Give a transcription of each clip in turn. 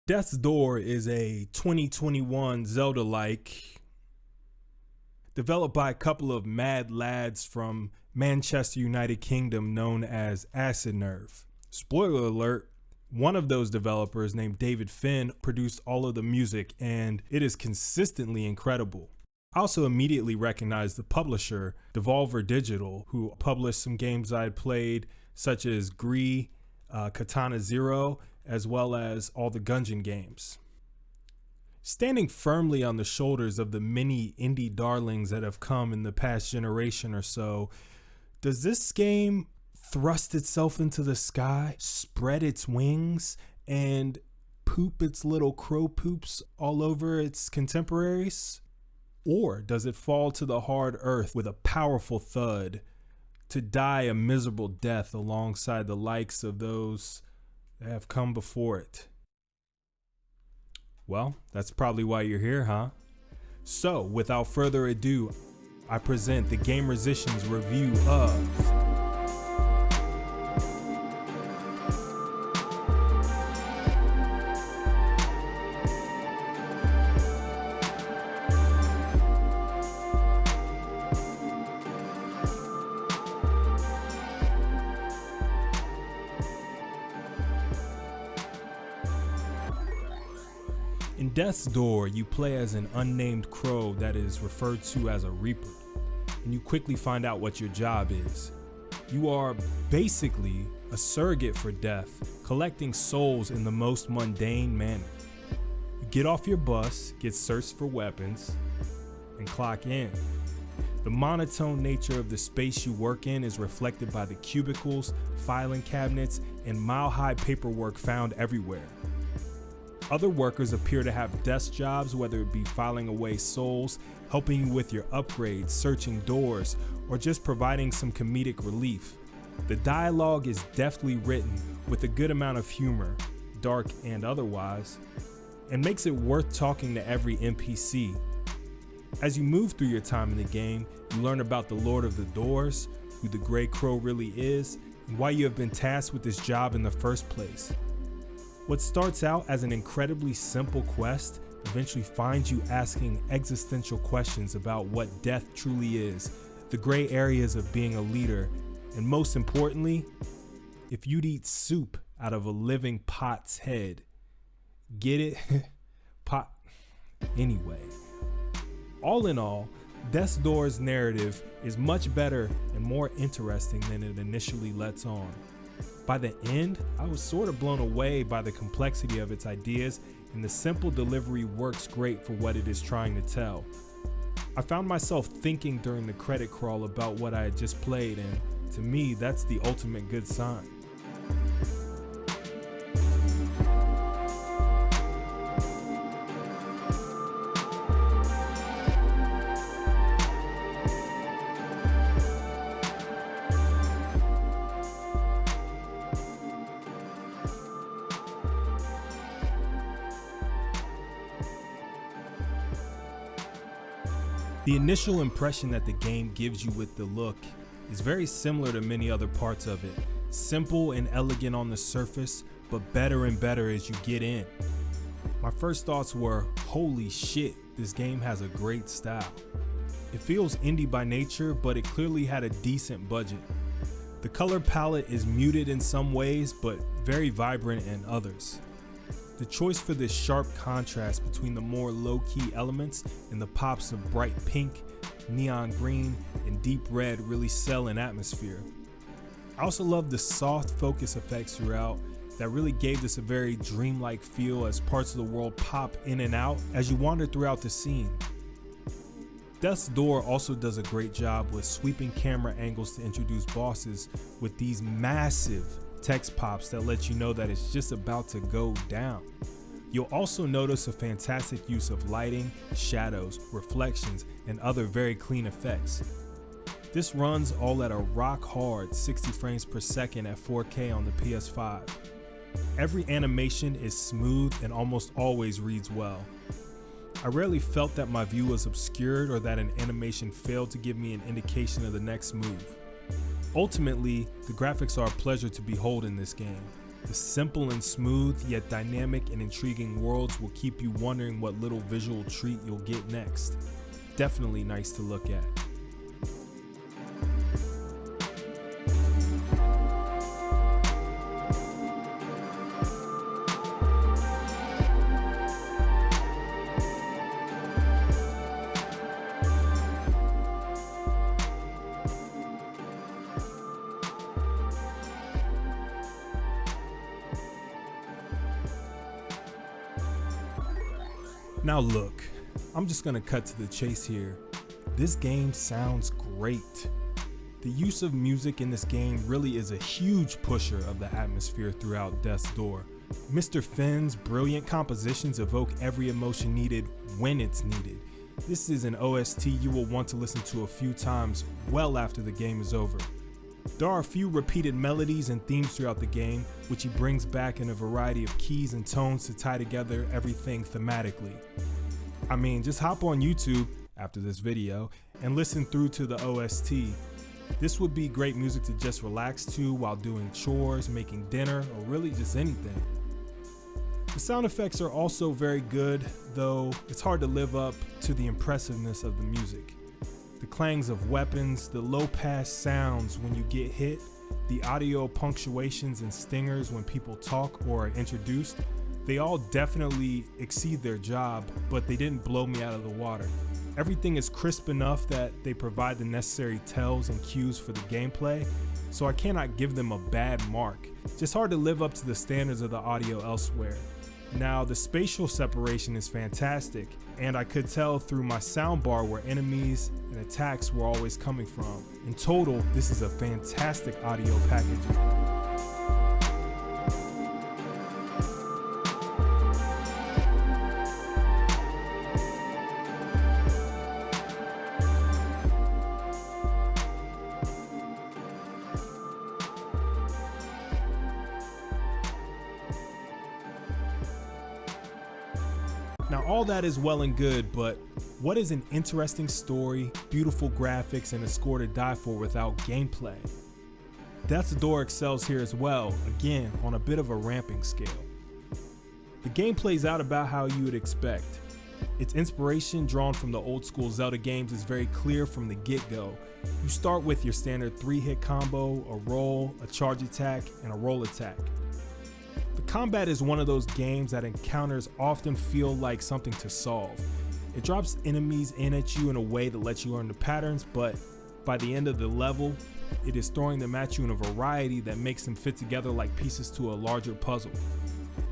Death's Door is a 2021 Zelda-like developed by a couple of mad lads from Manchester, United Kingdom known as Acid Nerve. Spoiler alert, one of those developers named David Finn produced all of the music and it is consistently incredible. I also immediately recognized the publisher, Devolver Digital, who published some games I had played such as Gree, Katana Zero, as well as all the Gungeon games. Standing firmly on the shoulders of the many indie darlings that have come in the past generation or so, does this game thrust itself into the sky, spread its wings, and poop its little crow poops all over its contemporaries? Or does it fall to the hard earth with a powerful thud to die a miserable death alongside the likes of those that have come before it? Well, that's probably why you're here, huh? So, without further ado, I present the TheGamerSician's review of In Death's Door, you play as an unnamed crow that is referred to as a Reaper, and you quickly find out what your job is. You are basically a surrogate for death, collecting souls in the most mundane manner. You get off your bus, get searched for weapons, and clock in. The monotone nature of the space you work in is reflected by the cubicles, filing cabinets, and mile-high paperwork found everywhere. Other workers appear to have desk jobs, whether it be filing away souls, helping you with your upgrades, searching doors, or just providing some comedic relief. The dialogue is deftly written with a good amount of humor, dark and otherwise, and makes it worth talking to every NPC. As you move through your time in the game, you learn about the Lord of the Doors, who the Grey Crow really is, and why you have been tasked with this job in the first place. What starts out as an incredibly simple quest eventually finds you asking existential questions about what death truly is, the gray areas of being a leader, and most importantly, if you'd eat soup out of a living pot's head. Get it? Pot. Anyway, all in all, Death's Door's narrative is much better and more interesting than it initially lets on. By the end, I was sort of blown away by the complexity of its ideas, and the simple delivery works great for what it is trying to tell. I found myself thinking during the credit crawl about what I had just played, and to me, that's the ultimate good sign. The initial impression that the game gives you with the look is very similar to many other parts of it. Simple and elegant on the surface, but better and better as you get in. My first thoughts were, holy shit, this game has a great style. It feels indie by nature, but it clearly had a decent budget. The color palette is muted in some ways, but very vibrant in others. The choice for this sharp contrast between the more low-key elements and the pops of bright pink, neon green, and deep red really sell an atmosphere. I also love the soft focus effects throughout that really gave this a very dreamlike feel as parts of the world pop in and out as you wander throughout the scene. Death's Door also does a great job with sweeping camera angles to introduce bosses with these massive text pops that let you know that it's just about to go down. You'll also notice a fantastic use of lighting, shadows, reflections, and other very clean effects. This runs all at a rock hard 60 frames per second at 4K on the PS5. Every animation is smooth and almost always reads well. I rarely felt that my view was obscured or that an animation failed to give me an indication of the next move. Ultimately, the graphics are a pleasure to behold in this game. The simple and smooth yet dynamic and intriguing worlds will keep you wondering what little visual treat you'll get next. Definitely nice to look at. Now look, I'm just gonna cut to the chase here. This game sounds great. The use of music in this game really is a huge pusher of the atmosphere throughout Death's Door. Mr. Finn's brilliant compositions evoke every emotion needed when it's needed. This is an OST you will want to listen to a few times well after the game is over. There are a few repeated melodies and themes throughout the game, which he brings back in a variety of keys and tones to tie together everything thematically. I mean, just hop on YouTube after this video and listen through to the OST. This would be great music to just relax to while doing chores, making dinner, or really just anything. The sound effects are also very good, though it's hard to live up to the impressiveness of the music. The clangs of weapons, the low-pass sounds when you get hit, the audio punctuations and stingers when people talk or are introduced, they all definitely exceed their job, but they didn't blow me out of the water. Everything is crisp enough that they provide the necessary tells and cues for the gameplay, so I cannot give them a bad mark. Just hard to live up to the standards of the audio elsewhere. Now, the spatial separation is fantastic, and I could tell through my soundbar where enemies and attacks were always coming from. In total, this is a fantastic audio package. Now all that is well and good, but what is an interesting story, beautiful graphics, and a score to die for without gameplay? Death's Door excels here as well, again on a bit of a ramping scale. The game plays out about how you would expect. Its inspiration drawn from the old school Zelda games is very clear from the get-go. You start with your standard 3-hit combo, a roll, a charge attack, and a roll attack. The combat is one of those games that encounters often feel like something to solve. It drops enemies in at you in a way that lets you learn the patterns, but by the end of the level, it is throwing them at you in a variety that makes them fit together like pieces to a larger puzzle.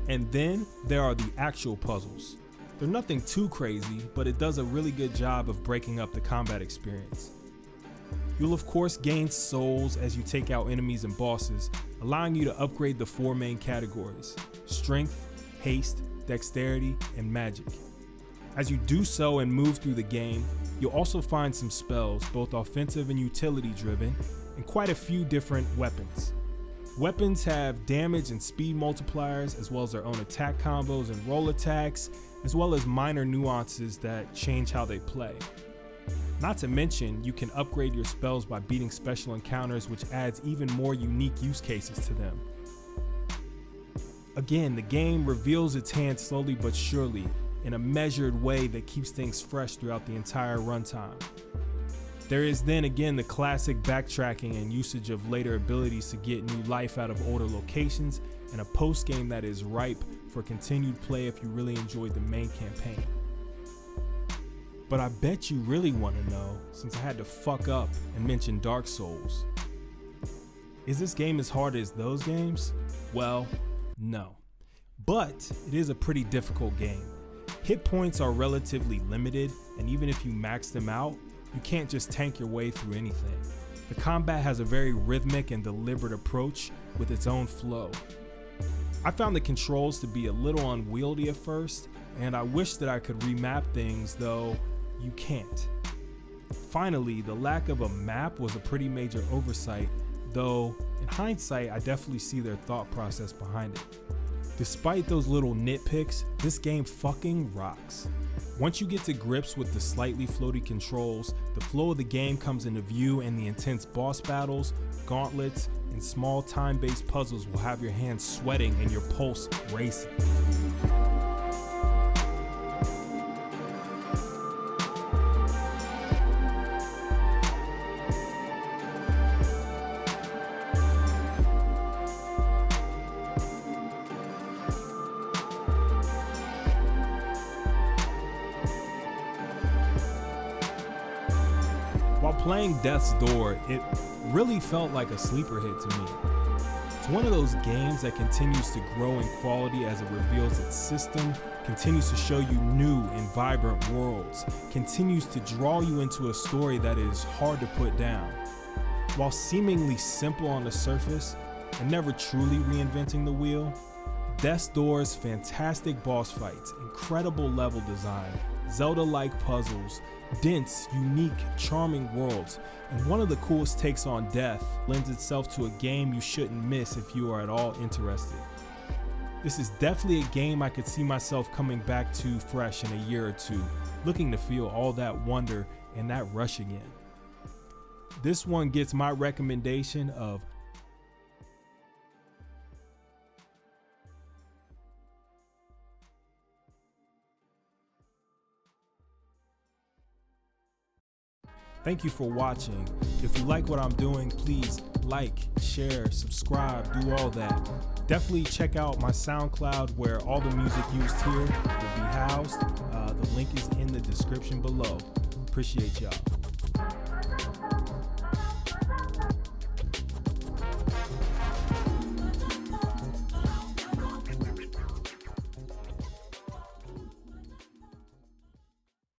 And then there are the actual puzzles. They're nothing too crazy, but it does a really good job of breaking up the combat experience. You'll of course gain souls as you take out enemies and bosses, allowing you to upgrade the 4 main categories: strength, haste, dexterity, and magic. As you do so and move through the game, you'll also find some spells, both offensive and utility driven, and quite a few different weapons. Weapons have damage and speed multipliers, as well as their own attack combos and roll attacks, as well as minor nuances that change how they play. Not to mention, you can upgrade your spells by beating special encounters, which adds even more unique use cases to them. Again, the game reveals its hand slowly but surely, in a measured way that keeps things fresh throughout the entire runtime. There is then again the classic backtracking and usage of later abilities to get new life out of older locations, and a post-game that is ripe for continued play if you really enjoyed the main campaign. But I bet you really want to know, since I had to fuck up and mention Dark Souls. Is this game as hard as those games? Well, no. But it is a pretty difficult game. Hit points are relatively limited, and even if you max them out, you can't just tank your way through anything. The combat has a very rhythmic and deliberate approach with its own flow. I found the controls to be a little unwieldy at first, and I wish that I could remap things, though you can't. Finally, the lack of a map was a pretty major oversight, though in hindsight, I definitely see their thought process behind it. Despite those little nitpicks, this game fucking rocks. Once you get to grips with the slightly floaty controls, the flow of the game comes into view, and the intense boss battles, gauntlets, and small time-based puzzles will have your hands sweating and your pulse racing. While playing Death's Door, it really felt like a sleeper hit to me. It's one of those games that continues to grow in quality as it reveals its system, continues to show you new and vibrant worlds, continues to draw you into a story that is hard to put down. While seemingly simple on the surface and never truly reinventing the wheel, Death's Door's fantastic boss fights, incredible level design, Zelda-like puzzles, dense, unique, charming worlds, and one of the coolest takes on death lends itself to a game you shouldn't miss if you are at all interested. This is definitely a game I could see myself coming back to fresh in a year or two, looking to feel all that wonder and that rush again. This one gets my recommendation of Thank you for watching. If you like what I'm doing, please like, share, subscribe, do all that. Definitely check out my SoundCloud where all the music used here will be housed. The link is in the description below. Appreciate y'all.